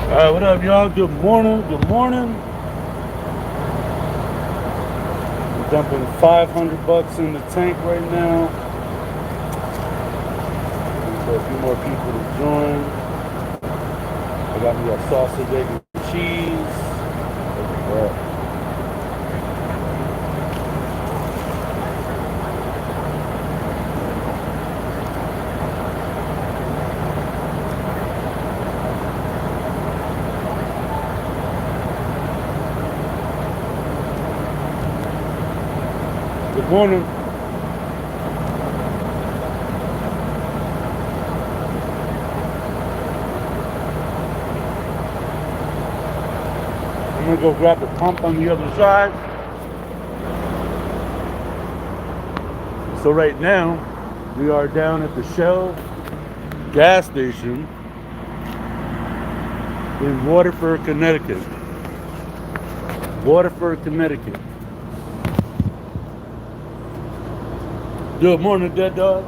Alright, what up, y'all? Good morning. Good morning. We're dumping $500 in the tank right now. So a few more people to join. I got me a sausage, egg, and cheese. Look at that. Good morning. I'm gonna go grab the pump on the other side. So right now, we are down at the Shell gas station in Waterford, Connecticut. Waterford, Connecticut. Good morning, dead dog.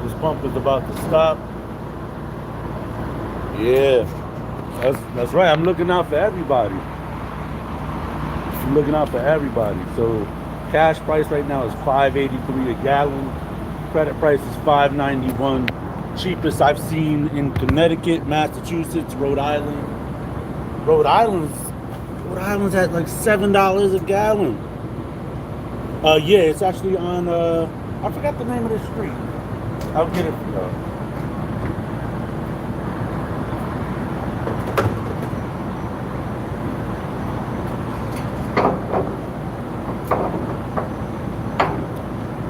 This pump is about to stop. Yeah, that's right. I'm looking out for everybody. I'm looking out for everybody. So, cash price right now is $5.83 a gallon. Credit price is $5.91. Cheapest I've seen in Connecticut, Massachusetts, Rhode Island. Rhode Island's at like $7 a gallon. Yeah, it's actually on. I forgot the name of the street. I'll get it for you.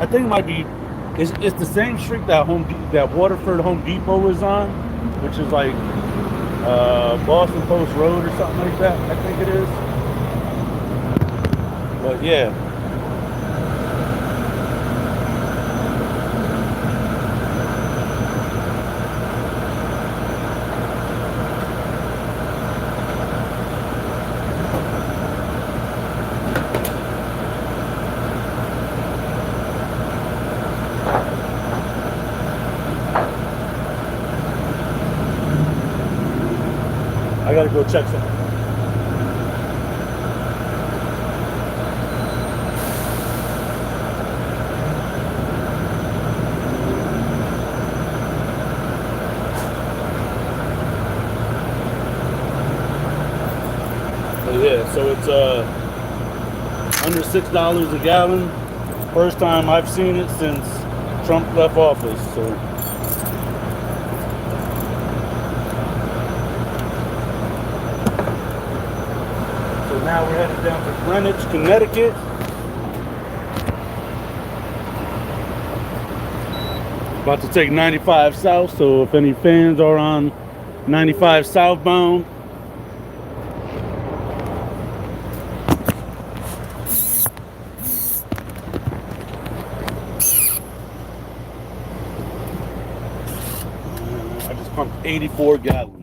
I think it might be. It's the same street that Waterford Home Depot is on, which is like Boston Post Road or something like that. I think it is. But yeah. I gotta go check something. Yeah, so it's under $6 a gallon. First time I've seen it since Trump left office. So now we're headed down to Greenwich, Connecticut. About to take 95 south, so if any fans are on 95 southbound, I just pumped 84 gallons.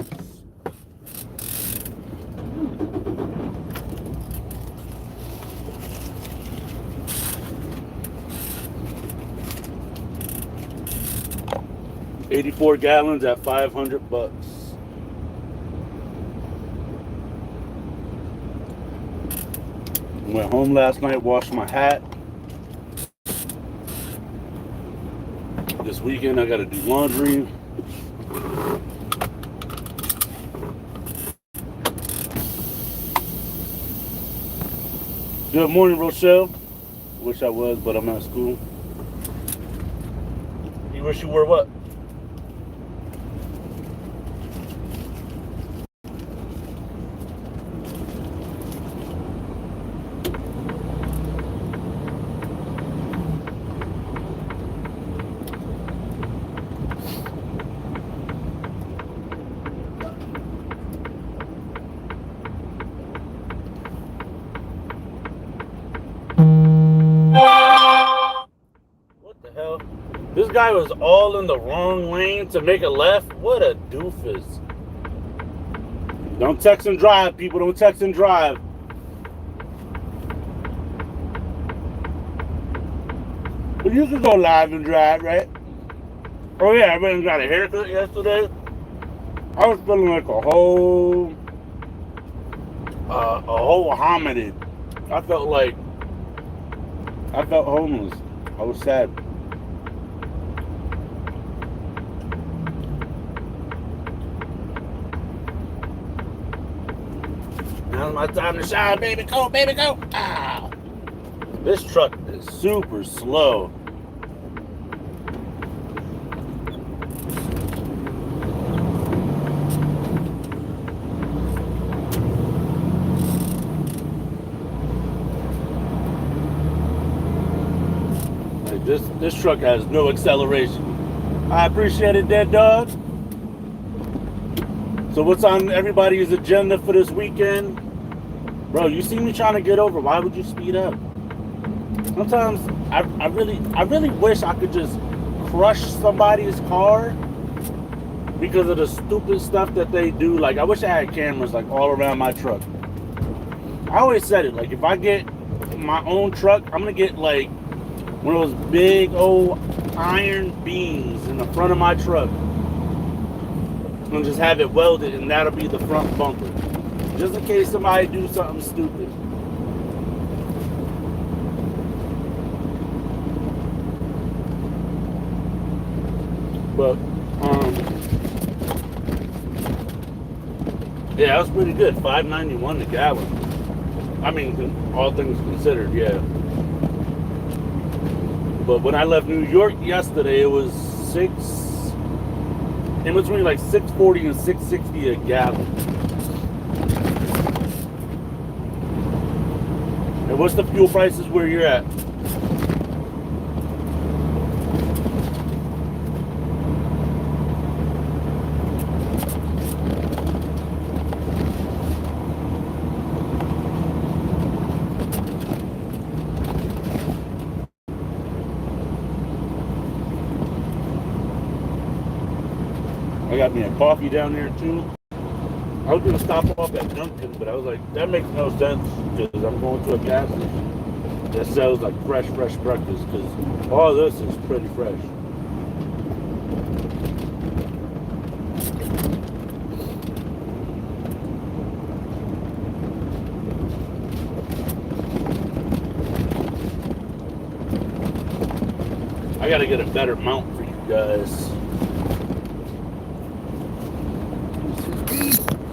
$84 gallons at $500. Went home last night, washed my hat. This weekend I gotta do laundry. Good morning, Rochelle. Wish I was, but I'm at school. You wish you were what? What the hell? This guy was all in the wrong lane to make a left. What a doofus. Don't text and drive, people. Don't text and drive. What you can go live and drive, right? Oh yeah, I went and got a haircut yesterday. I was feeling like a whole hominid. I felt homeless. I was sad. Now's my time to shine, baby. Go, baby, go. Ah. This truck is super slow. Like this truck has no acceleration. I appreciate it, dead dog. So what's on everybody's agenda for this weekend? Bro, you see me trying to get over. Why would you speed up? Sometimes I really wish I could just crush somebody's car because of the stupid stuff that they do. Like, I wish I had cameras like all around my truck. I always said it, like, if I get my own truck, I'm gonna get like one of those big old iron beams in the front of my truck and just have it welded, and that'll be the front bumper, just in case somebody do something stupid. But yeah, that was pretty good. $5.91 a gallon. I mean, all things considered, yeah. But when I left New York yesterday, it was in between like $6.40 and $6.60 a gallon. And what's the fuel prices where you're at? I got me a coffee down there too. I was gonna stop off at Dunkin', but I was like, that makes no sense because I'm going to a gas station that sells like fresh breakfast, because all this is pretty fresh. I gotta get a better mount for you guys.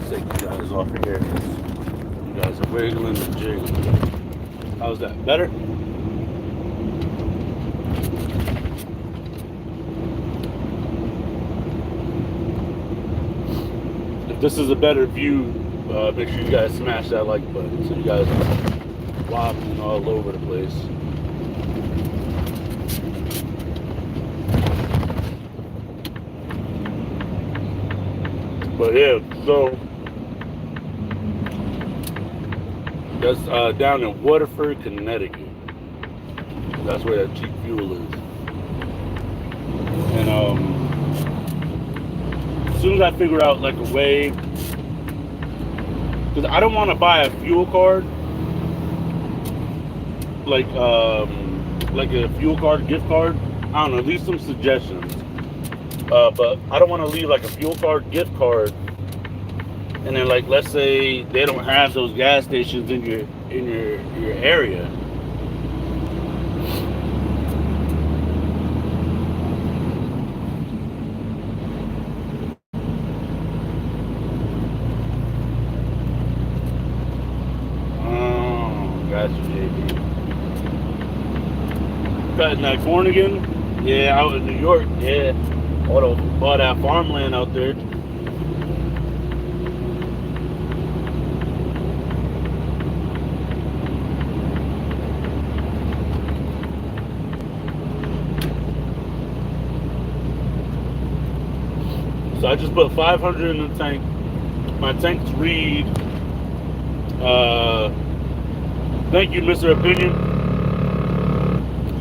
Take you guys off of here. You guys are wiggling and jiggling. How's that? Better? If this is a better view, make sure you guys smash that like button so you guys are wobbling all over the place. But yeah, so that's down in Waterford, Connecticut. That's where that cheap fuel is. And as soon as I figure out like a way, because I don't want to buy a fuel card, like a fuel card, gift card. I don't know, leave some suggestions. But I don't want to leave like a fuel card, gift card, and then like let's say they don't have those gas stations in your area. Oh, gotcha, baby. Cutting that corn again? Yeah, out in New York. Yeah, all that farmland out there. So I just put 500 in the tank. My tanks read, thank you, Mr. Opinion.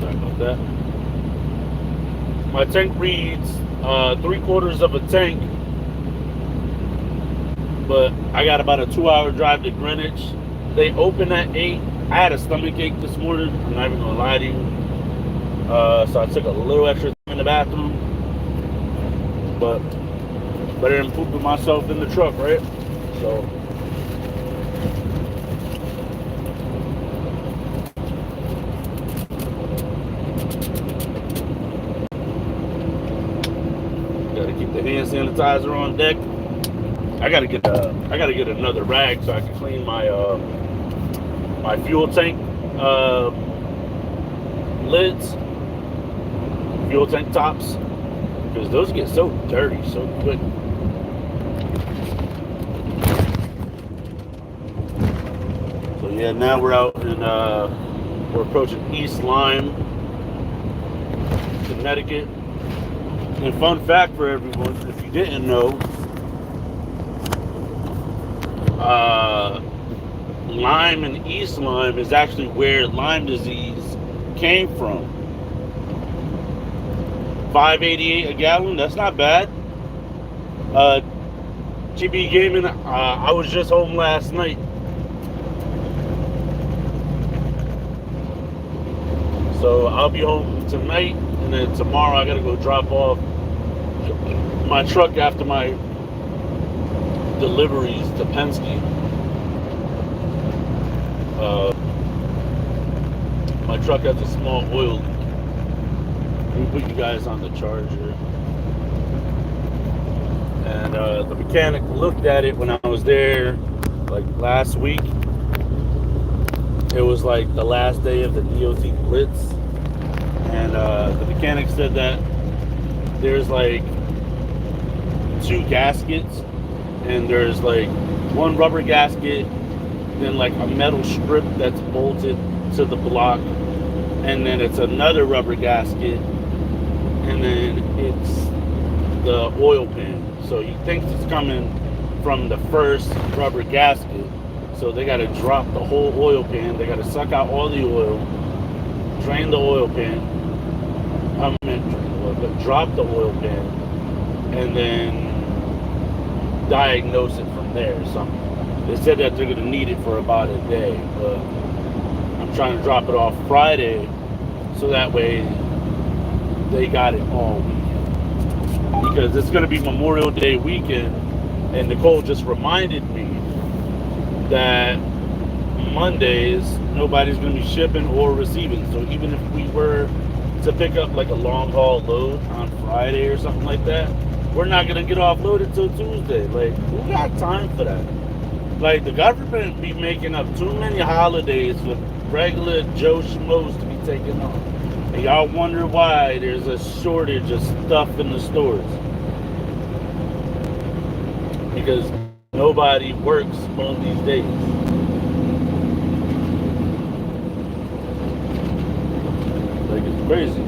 Sorry about that. My tank reads 3/4 of a tank, but I got about a 2-hour drive to Greenwich. They open at 8. I had a stomach ache this morning. I'm not even gonna lie to you. So I took a little extra time in the bathroom, but better than pooping myself in the truck, right? So gotta keep the hand sanitizer on deck. I gotta get another rag so I can clean my fuel tank lids, fuel tank tops, because those get so dirty so quick. So yeah, now we're out in we're approaching East Lyme, Connecticut. And fun fact for everyone, if you didn't know, Lyme and East Lyme is actually where Lyme disease came from. $5.88 a gallon, that's not bad. GB Gaming, I was just home last night. So I'll be home tonight, and then tomorrow I gotta go drop off my truck after my deliveries to Penske. My truck has a small oil leak. Let me put you guys on the charger. And the mechanic looked at it when I was there, like last week. It was like the last day of the DOT blitz, and the mechanic said that there's like 2 gaskets, and there's like one rubber gasket, then like a metal strip that's bolted to the block, and then it's another rubber gasket, and then it's the oil pan. So he thinks it's coming from the first rubber gasket. So they got to drop the whole oil pan. They got to suck out all the oil, drain the oil pan, drop the oil pan, and then diagnose it from there. So they said that they're going to need it for about a day, but I'm trying to drop it off Friday, so that way they got it all weekend. Because it's going to be Memorial Day weekend, and Nicole just reminded me that Mondays nobody's going to be shipping or receiving. So even if we were to pick up like a long haul load on Friday or something like that, we're not going to get offloaded until Tuesday. Like, who got time for that? Like, the government be making up too many holidays for regular Joe Schmoes to be taking off. And y'all wonder why there's a shortage of stuff in the stores. Because nobody works on these days. Like, it's crazy.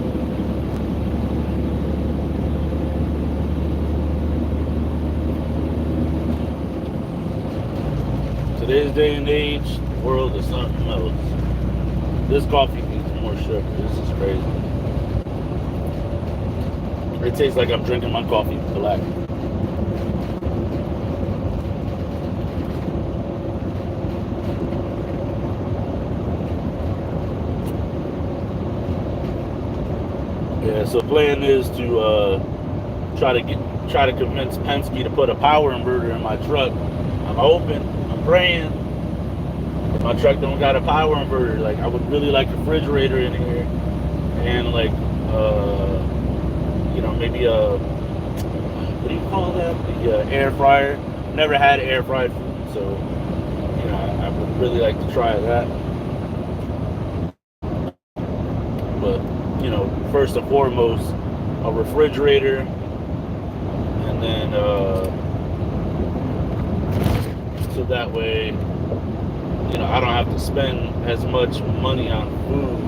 Today's day and age, the world is something else. This coffee needs more sugar. This is crazy. It tastes like I'm drinking my coffee black. Yeah, so the plan is to try to convince Penske to put a power inverter in my truck. I'm hoping, I'm praying. If my truck don't got a power inverter, like, I would really like a refrigerator in here, and like maybe a, what do you call that? The air fryer. Never had air fried food, so I would really like to try that. But first and foremost, a refrigerator, and then so that way I don't have to spend as much money on food.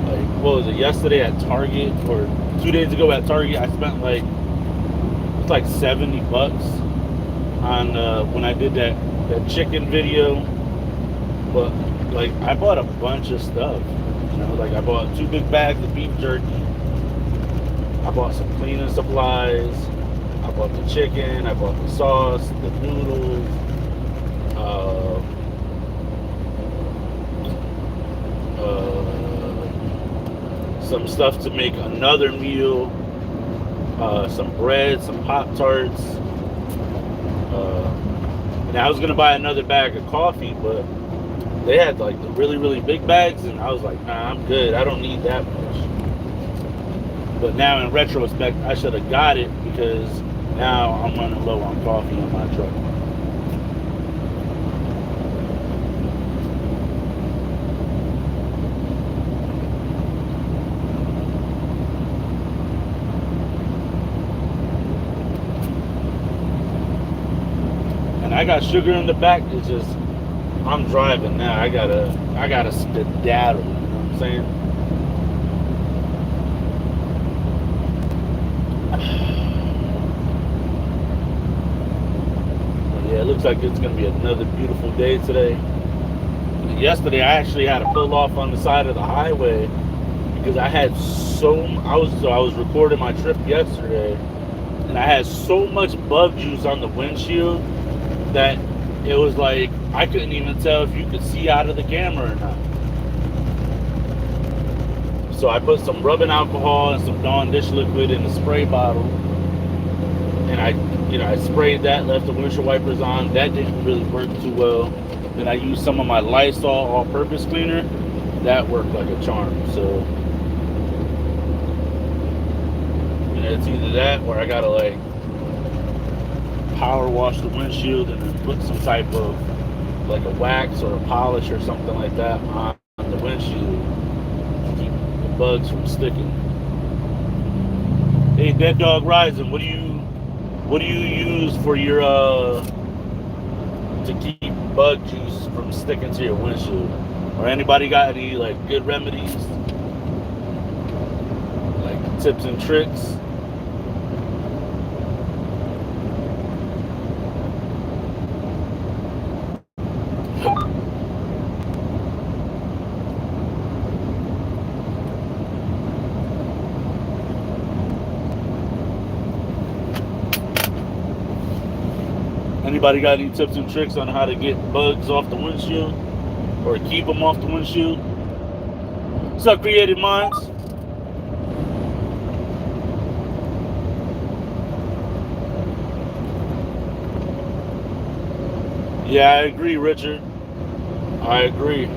Like, what was it, yesterday at Target, or 2 days ago at Target, I spent like $70 on when I did that chicken video. But like, I bought a bunch of stuff. Like, I bought 2 big bags of beef jerky. I bought some cleaning supplies. I bought the chicken. I bought the sauce, the noodles. some stuff to make another meal, some bread, some Pop-Tarts. And I was gonna buy another bag of coffee, but they had like the really, really big bags, and I was like, nah, I'm good. I don't need that much. But now in retrospect, I should have got it because now I'm running low on coffee in my truck. And I got sugar in the back. It's just I'm driving now. I gotta skedaddle. You know what I'm saying? Yeah, it looks like it's gonna be another beautiful day today. Yesterday, I actually had to pull off on the side of the highway because I was recording my trip yesterday, and I had so much bug juice on the windshield that it was like I couldn't even tell if you could see out of the camera or not. So I put some rubbing alcohol and some Dawn dish liquid in a spray bottle, and I sprayed that, left the windshield wipers on. That didn't really work too well. Then I used some of my Lysol all-purpose cleaner. That worked like a charm. So it's either that or I gotta like power wash the windshield and then put some type of like a wax or a polish or something like that on the windshield to keep the bugs from sticking. Hey, Dead Dog Rising, what do you use for your to keep bug juice from sticking to your windshield? Or anybody got any like good remedies, like tips and tricks? Anybody got any tips and tricks on how to get bugs off the windshield or keep them off the windshield? What's up, Creative Minds? Yeah, I agree, Richard. I agree.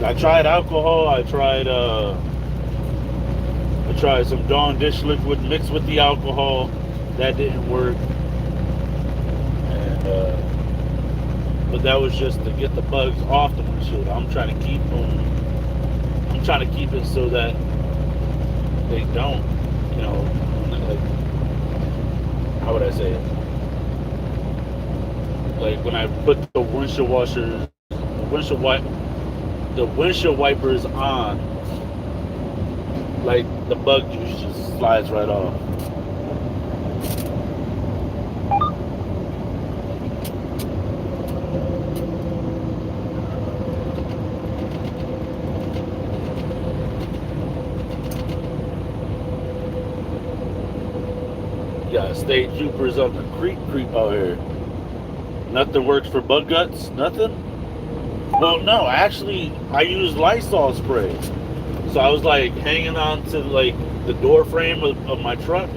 I tried alcohol. I tried some Dawn dish liquid mixed with the alcohol. That didn't work. And but that was just to get the bugs off the windshield. I'm trying to keep it so that they don't, like, how would I say it? Like when I put the windshield wipers on, like the bug juice just slides right off. You got state troopers on the creep out here. Nothing works for bug guts? Nothing? Well, no, actually, I used Lysol spray. So I was like hanging on to like the door frame of my truck,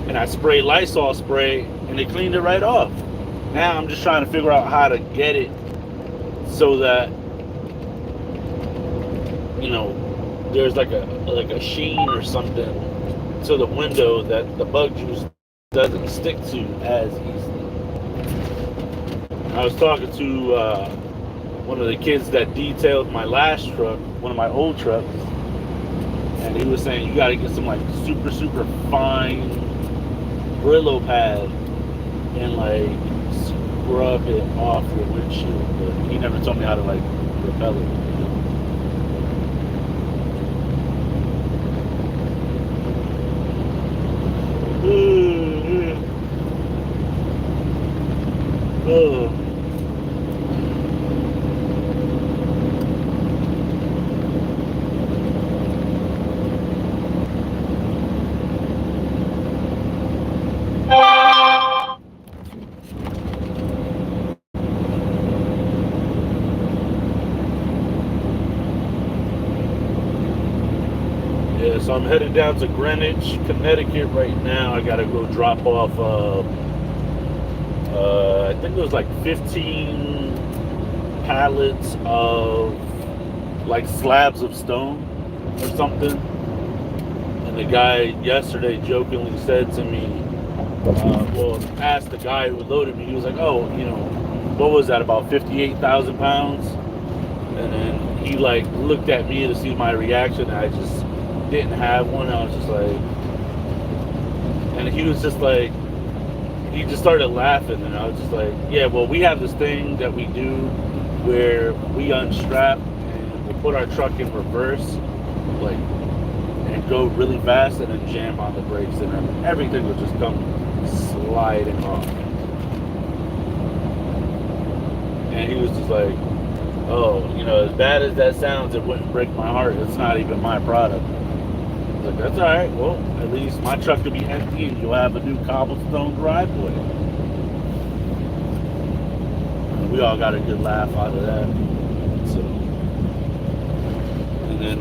and I sprayed Lysol spray, and it cleaned it right off. Now I'm just trying to figure out how to get it so that, there's like a sheen or something to the window that the bug juice doesn't stick to as easily. I was talking to one of the kids that detailed my last truck, one of my old trucks, and he was saying you got to get some like super, super fine Brillo pad and like scrub it off your windshield. But he never told me how to like repel it. Oh. Yeah, so I'm headed down to Greenwich, Connecticut right now. I gotta go drop off. I think it was like 15 pallets of like slabs of stone or something. And the guy yesterday jokingly said to me, asked the guy who loaded me. He was like, "Oh, what was that? About 58,000 pounds?" And then he like looked at me to see my reaction. And I just didn't have one. I was just like, and he was just like, he just started laughing, and I was just like, yeah, well, we have this thing that we do where we unstrap and we'll put our truck in reverse, like, and go really fast, and then jam on the brakes, and then everything will just come sliding off. And he was just like, oh, as bad as that sounds, it wouldn't break my heart. It's not even my product. Like, that's all right. Well, at least my truck will be empty and you'll have a new cobblestone driveway. And we all got a good laugh out of that. So, and then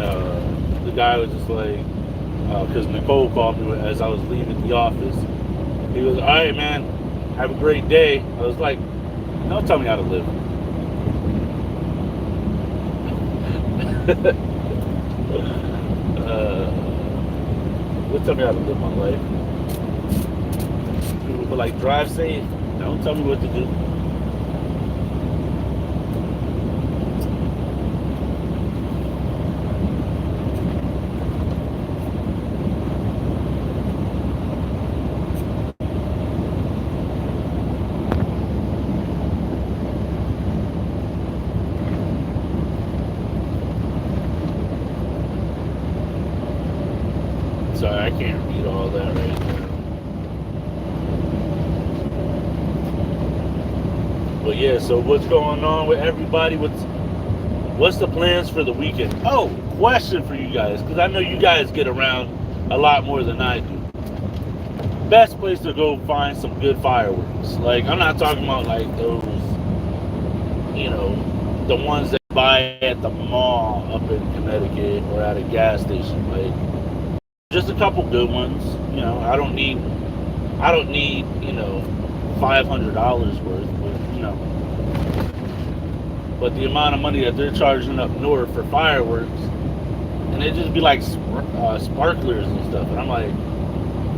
the guy was just like, because Nicole called me as I was leaving the office. He was, all right, man, have a great day. I was like, don't tell me how to live. Tell me how to live my life. People were like, drive safe. Don't tell me what to do. Sorry, I can't read all that right now. But yeah, so what's going on with everybody? What's the plans for the weekend? Oh, question for you guys, because I know you guys get around a lot more than I do. Best place to go find some good fireworks. Like, I'm not talking about like those, the ones that buy at the mall up in Connecticut or at a gas station. Like, just a couple good ones. I don't need $500 worth, but the amount of money that they're charging up north for fireworks, and it just be like sparklers and stuff, and I'm like,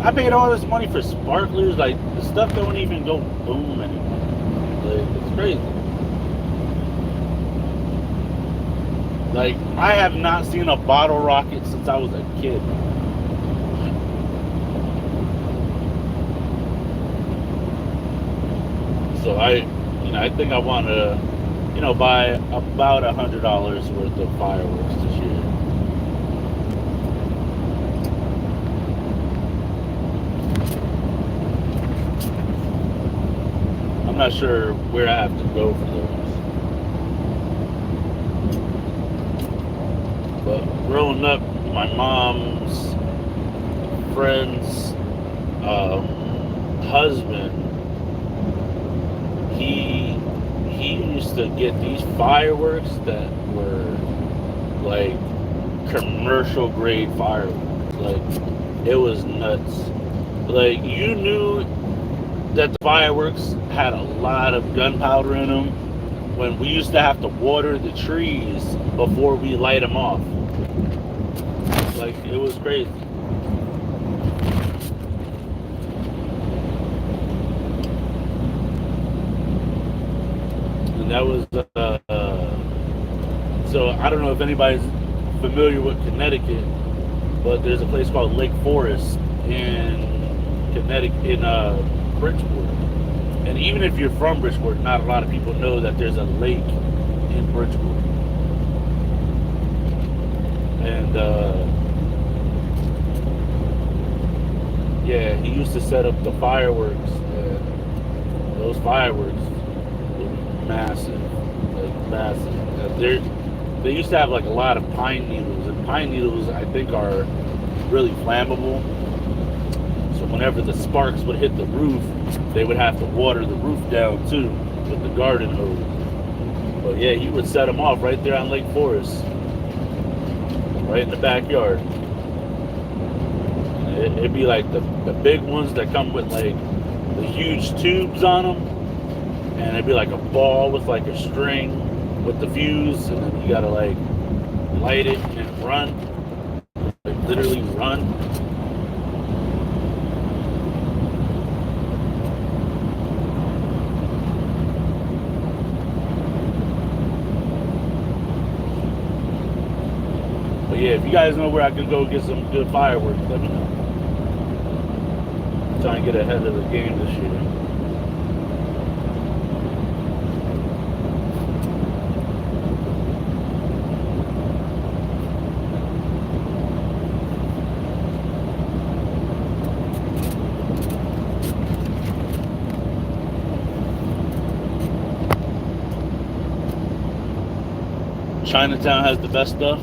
I paid all this money for sparklers. Like, the stuff don't even go boom anymore. Like, it's crazy. Like, I have not seen a bottle rocket since I was a kid. So I think I want to, buy about $100 worth of fireworks this year. I'm not sure where I have to go for those. But growing up, my mom's friend's husband, he used to get these fireworks that were like commercial grade fireworks. Like, it was nuts. Like, you knew that the fireworks had a lot of gunpowder in them when we used to have to water the trees before we light them off. Like, it was crazy. And that was so I don't know if anybody's familiar with Connecticut, but there's a place called Lake Forest in Connecticut, in Bridgeport. And even if you're from Bridgeport, not a lot of people know that there's a lake in Bridgeport. And yeah, he used to set up the fireworks. Those fireworks were massive, like massive. They used to have like a lot of pine needles, and pine needles, I think, are really flammable. So whenever the sparks would hit the roof, they would have to water the roof down too with the garden hose. But yeah, he would set them off right there on Lake Forest, right in the backyard. It'd be like the big ones that come with like the huge tubes on them, and it'd be like a ball with like a string with the fuse, and then you gotta like light it and run, like literally run. But yeah, if you guys know where I can go get some good fireworks, let me know. Try and get ahead of the game this year. Chinatown has the best stuff.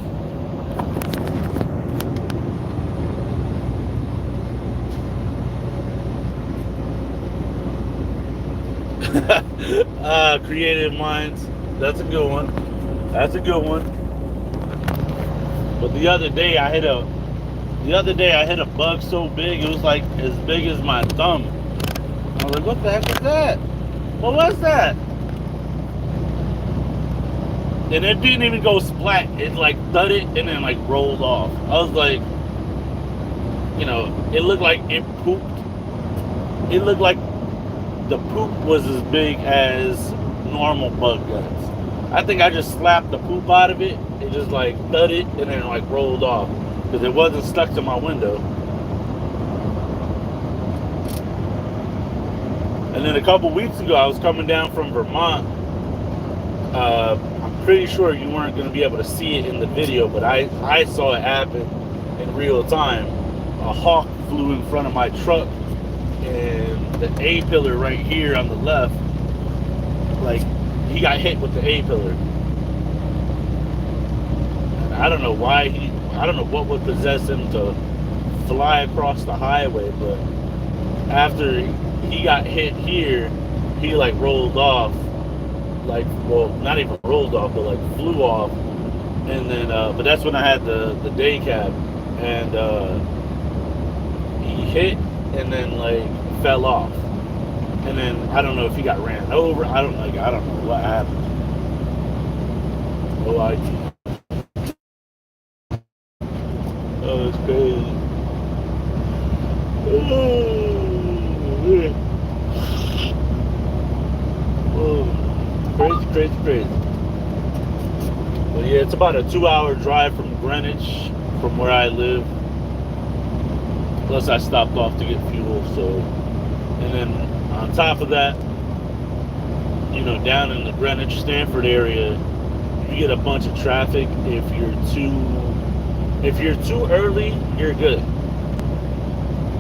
Creative minds. That's a good one. That's a good one. But the other day I hit a bug so big it was like as big as my thumb. I was like, what the heck was that? What was that? And it didn't even go splat. It like thudded and then like rolled off. I was like, it looked like it pooped. It looked like the poop was as big as normal bug guts. I think I just slapped the poop out of it. It just like thudded and then like rolled off because it wasn't stuck to my window. And then a couple weeks ago, I was coming down from Vermont. I'm pretty sure you weren't going to be able to see it in the video, but I saw it happen in real time. A hawk flew in front of my truck, and the A-pillar right here on the left, like, he got hit with the A-pillar. I don't know why I don't know what would possess him to fly across the highway, but after he got hit here, he like rolled off, like, well, not even rolled off, but like flew off, and then, but that's when I had the day cab, and he hit and then like fell off, and then I don't know if he got ran over. I don't know what happened. No idea. Oh, it's crazy. Oh, crazy. But yeah, it's about a 2-hour drive from Greenwich, from where I live. Plus, I stopped off to get fuel. So, and then on top of that, down in the Greenwich, Stanford area, you get a bunch of traffic. If you're too early, you're good.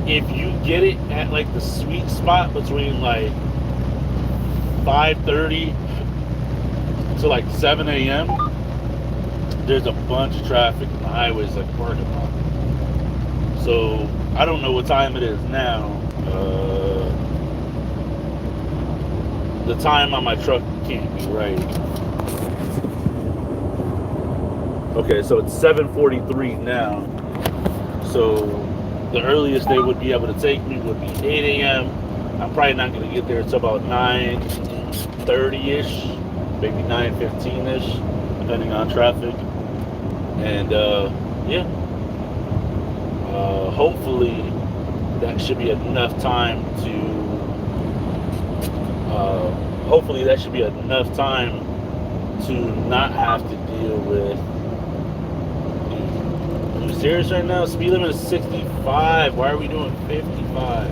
If you get it at like the sweet spot between like 5:30 to like 7 a.m., there's a bunch of traffic in the highways, like parking lot. So I don't know what time it is now. The time on my truck can't be right. Okay, so it's 7:43 now. So the earliest they would be able to take me would be 8 a.m. I'm probably not going to get there until about 9:30-ish, maybe 9:15-ish, depending on traffic. And yeah, hopefully that should be enough time to. Hopefully that should be enough time to not have to deal with. Are you serious right now? Speed limit is 65. Why are we doing 55?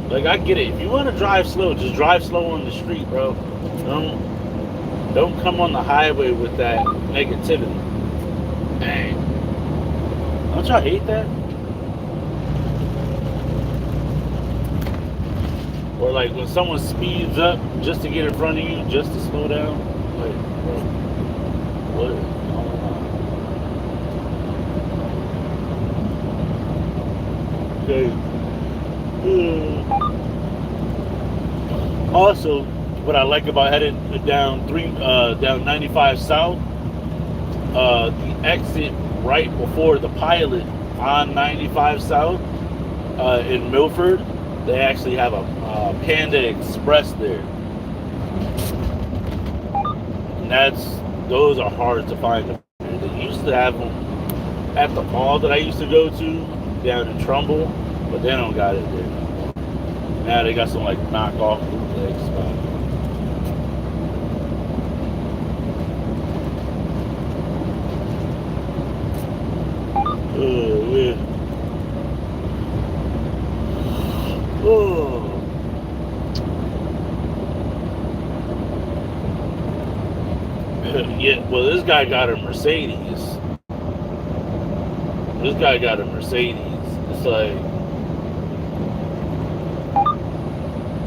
Like, I get it. If you want to drive slow, just drive slow on the street, bro. Don't come on the highway with that negativity. Dang. Don't y'all hate that? Or like when someone speeds up just to get in front of you, just to slow down. Like, bro, what is going on? Okay. Also, what I like about heading down 95 south the exit right before the pilot on 95 South in Milford, they actually have a Panda Express there. And those are hard to find. They used to have them at the mall that I used to go to down in Trumbull, but they don't got it there. Now they got some like knockoff bootleg spots. Oh, yeah. Oh. Yeah, well, this guy got a Mercedes. This guy got a Mercedes. It's like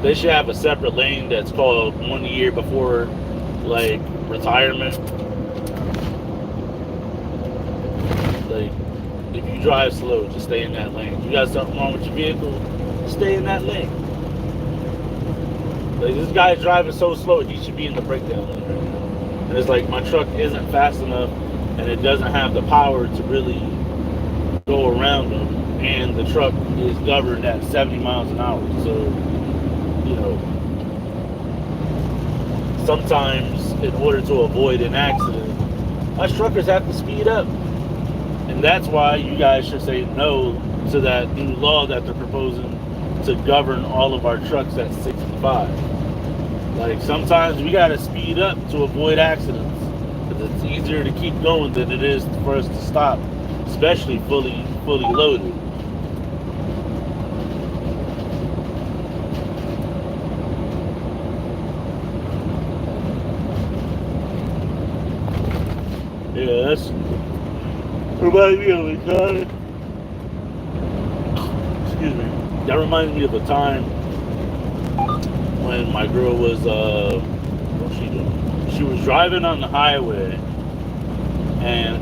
they should have a separate lane that's called 1 year before, like, retirement. Like, if you drive slow, just stay in that lane. If you got something wrong with your vehicle, stay in that lane. Like, this guy's driving so slow, he should be in the breakdown lane right now. And it's like, my truck isn't fast enough, and it doesn't have the power to really go around him, and the truck is governed at 70 miles an hour. So, you know, sometimes in order to avoid an accident, us truckers have to speed up. And that's why you guys should say no to that new law that they're proposing to govern all of our trucks at 65. Like, sometimes we gotta speed up to avoid accidents, because it's easier to keep going than it is for us to stop, especially fully loaded. Yeah, that's reminds me of a time. Excuse me. That reminds me of a time when my girl was what's she doing? She was driving on the highway, and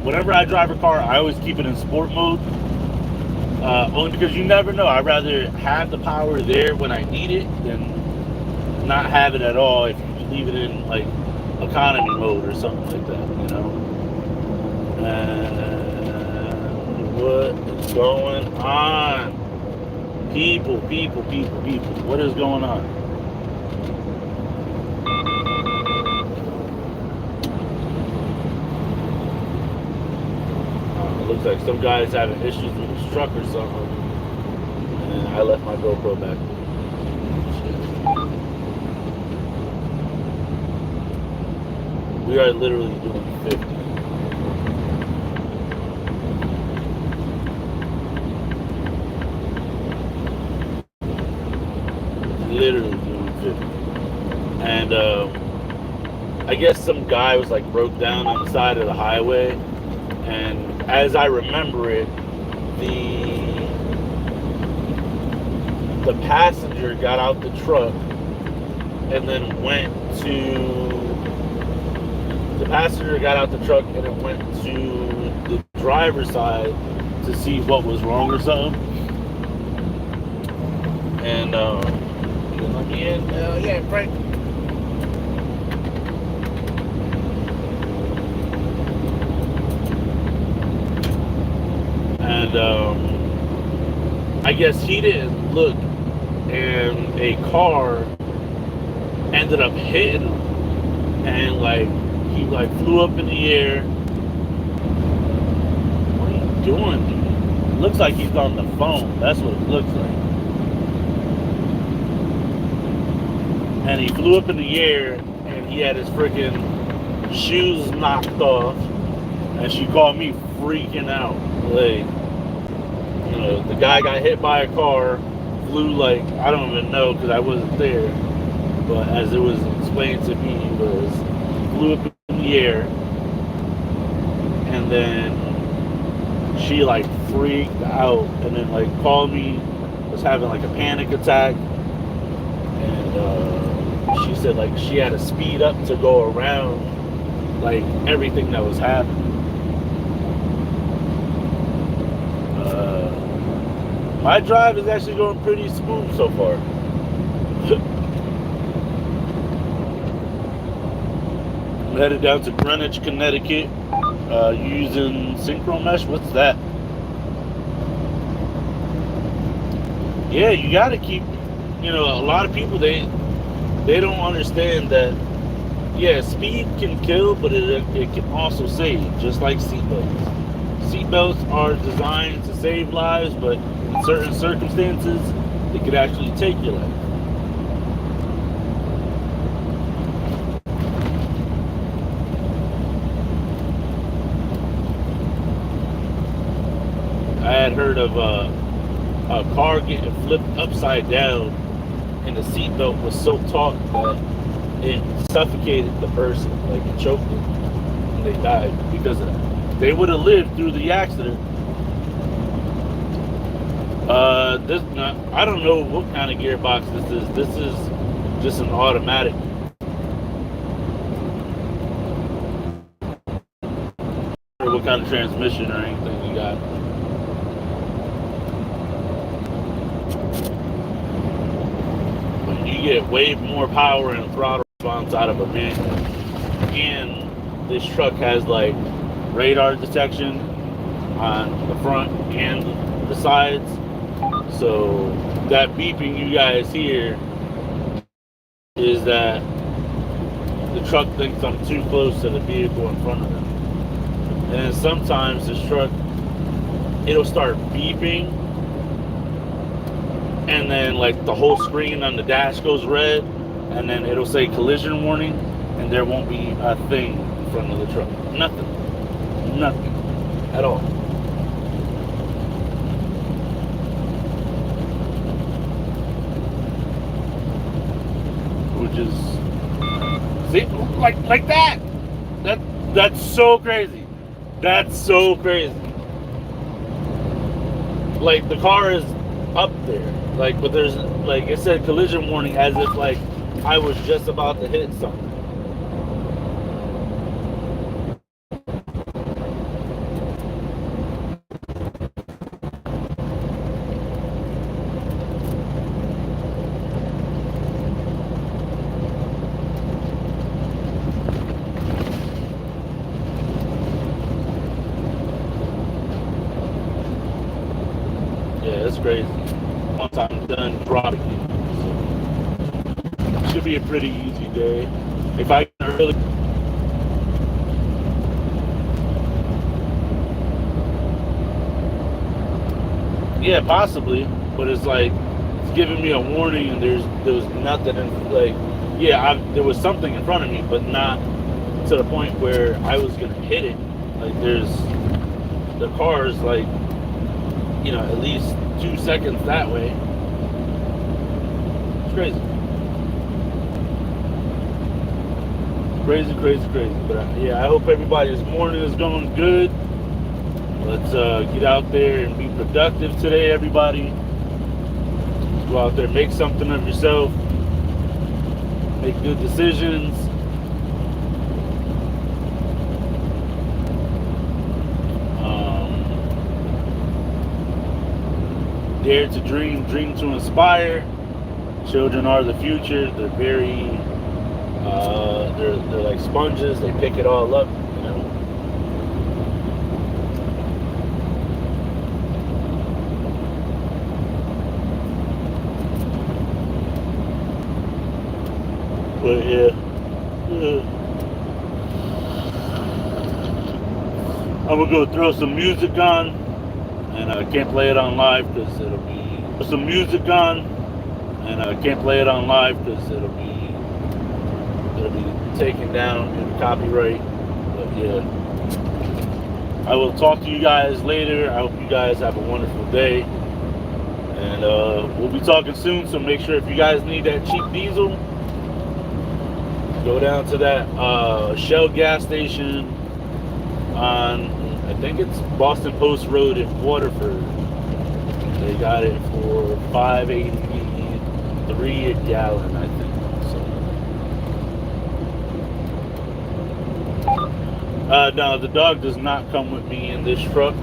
whenever I drive a car, I always keep it in sport mode. Only because you never know. I'd rather have the power there when I need it than not have it at all if you leave it in like economy mode or something like that, you know. And what is going on? People. What is going on? Looks like some guy's having issues with his truck or something. And I left my GoPro back there. We are literally doing 50. Literally doing 50. And I guess some guy was like broke down on the side of the highway, and as I remember it, the passenger got out the truck and then went to the driver's side to see what was wrong or something. And let me in. Yeah, Frank. And I guess he didn't look, and a car ended up hitting him, and like he like flew up in the air. What are you doing, dude? Looks like he's on the phone. That's what it looks like. And he flew up in the air, and he had his freaking shoes knocked off, and she called me freaking out. Like, you know, the guy got hit by a car, flew like, I don't even know because I wasn't there, but as it was explained to me, he flew up in the air, and then she like freaked out, and then like called me, was having like a panic attack, and she said like she had to speed up to go around like everything that was happening. My drive is actually going pretty smooth so far. headed down to Greenwich, Connecticut, using synchro mesh. What's that? Yeah, you got to keep. A lot of people they don't understand that. Yeah, speed can kill, but it can also save, just like seatbelts. Seatbelts are designed to save lives, but in certain circumstances, it could actually take your life. I had heard of a car getting flipped upside down, and the seatbelt was so taut that it suffocated the person, like it choked them, and they died because of that. They would have lived through the accident. I don't know what kind of gearbox this is. This is just an automatic. Or what kind of transmission or anything you got. But you get way more power and throttle response out of a manual. And this truck has like radar detection on the front and the sides. So that beeping you guys hear is that the truck thinks I'm too close to the vehicle in front of them. And then sometimes this truck, it'll start beeping, and then like the whole screen on the dash goes red, and then it'll say collision warning, and there won't be a thing in front of the truck. Nothing at all. Which is, see, like that. That's so crazy. That's so crazy. Like the car is up there, like, but there's like it said collision warning as if like I was just about to hit something. That's crazy. Once I'm done dropping it, so should be a pretty easy day. If I can really, yeah, possibly. But it's like it's giving me a warning, and there was nothing in, like, yeah, there was something in front of me, but not to the point where I was gonna hit it. Like the car is like, at least 2 seconds that way. It's crazy. Crazy. But yeah, I hope everybody's morning is going good. Let's get out there and be productive today, everybody. Let's go out there, make something of yourself. Make good decisions. Dare to dream to inspire. Children are the future. They're very, they're like sponges. They pick it all up, But yeah. I'm gonna go throw some music on. And I can't play it on live because it'll be some music on, and I can't play it on live because it'll be taken down due to copyright. But yeah, I will talk to you guys later. I hope you guys have a wonderful day, and we'll be talking soon. So make sure if you guys need that cheap diesel, go down to that Shell gas station on, I think it's Boston Post Road in Waterford. They got it for $5.83 a gallon, I think. So, no, the dog does not come with me in this truck.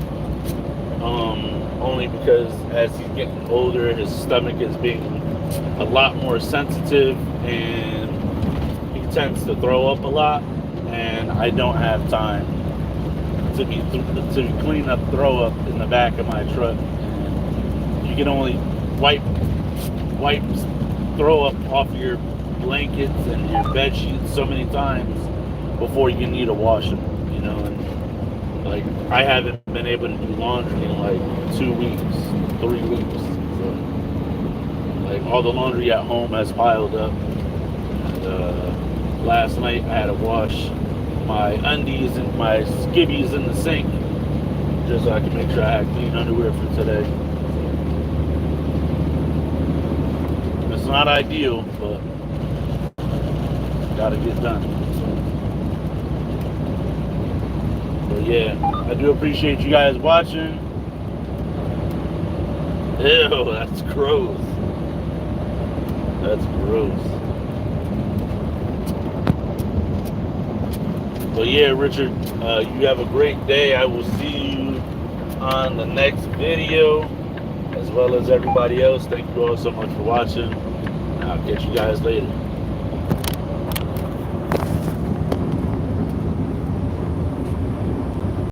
Only because as he's getting older, his stomach is being a lot more sensitive, and he tends to throw up a lot. and I don't have time to be cleaning up throw up in the back of my truck. And you can only wipe throw up off your blankets and your bed sheets so many times before you need to wash them, you know. And like, I haven't been able to do laundry in like 2 weeks, 3 weeks. So, like, all the laundry at home has piled up. And last night I had to wash my undies and my skivvies in the sink just so I can make sure I had clean underwear for today. It's not ideal, but gotta get done. But yeah, I do appreciate you guys watching. Ew, that's gross. That's gross. But yeah, Richard, you have a great day. I will see you on the next video, as well as everybody else. Thank you all so much for watching. I'll catch you guys later.